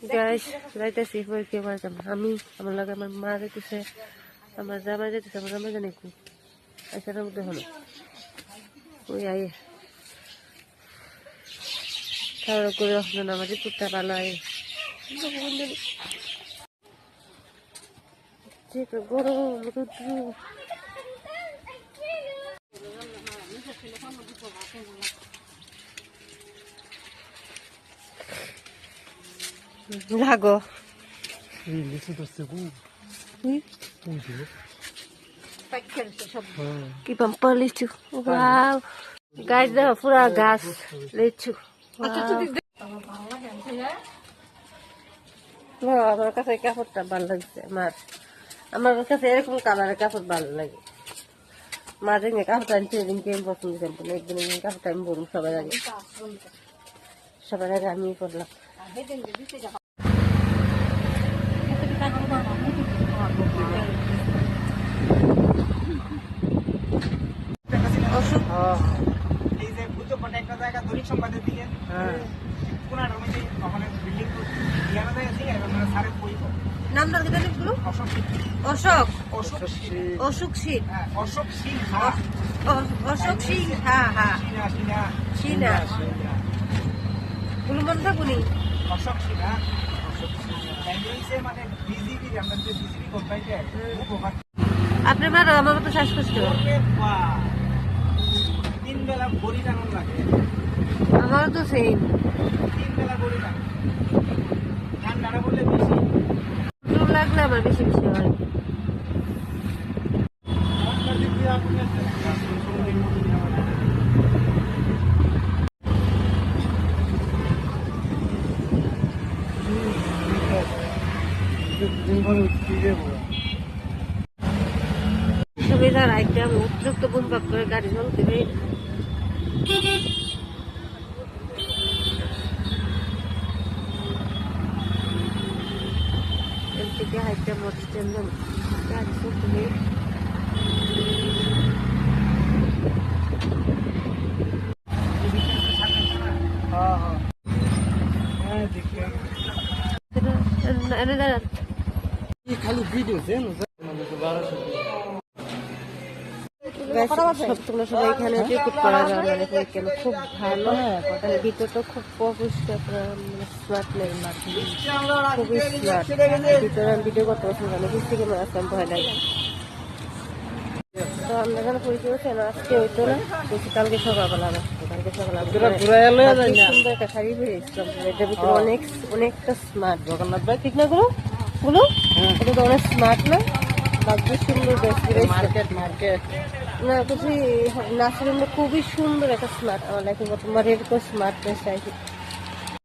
guys যাইতেছি পরীক্ষা করতাম আমি আমার লাগে আমার মা যেতেছে আমার জামাই যেতেছে আমার জামাই জানি কি এছাড়ার মধ্যে হলো ওই আই খাওয়া করে আসলেন আমাদের কুত্তা ভালো আয় গরম রুদ্র লাগো কি পাম্পা লিচু ওয়াও গাছ দেখো পুরা গাছ লিচু আমার কাছে কাপড়টা ভালো লাগছে আমার কাছে এরকম কালারের কাপড় ভালো লাগে মা দেখে কাপড়টা আনছে এদিনকে আমি পছন্দ করবো না একদিন একদিন কাপড়টা আমি বলবো সবার আগে আমি পড়লাম অশোক অশোক সিং অশোক সিং হ্যাঁ হ্যাঁ সিনা গুলমন থাকুনি অশোক সিং আপনি মারো আমার তো শ্বাসকষ্ট আমারও তো সেম লাগলে আমার বেশি বেশি হয় সুবিধার একদম উপযুক্ত বুমবাক করে গাড়ি চলতে থেকে হাইটা মোটরস্ট্যান্ড গাড়ি চলতে খালি ভিডিও সবাই এখানে টিকিট করা যায় মানে পরীক্ষা খুব ভালো মানে ভিতরটা খুব পরিষ্কার স্মার্ট নেই খুবই স্মার্ট ভিতরে আমি ভিডিও করতে পারছি না কিছু থেকে আসলাম ভয় লাগে তো আমরা এখানে পরীক্ষা করছি না আজকে হইতো না বলছি কালকে সকালবেলা সুন্দর একটা শাড়ি পেয়েছিলাম এটার ভিতরে অনেকটা স্মার্ট জগন্নাথ ভাই ঠিক না গুলো এটা তো অনেক স্মার্ট না লাগবে সুন্দর মার্কেট না কিছু নার্সারি খুবই সুন্দর একটা স্মার্ট আমার লাইফে বর্তমানে এরকম স্মার্টনেস চাইছি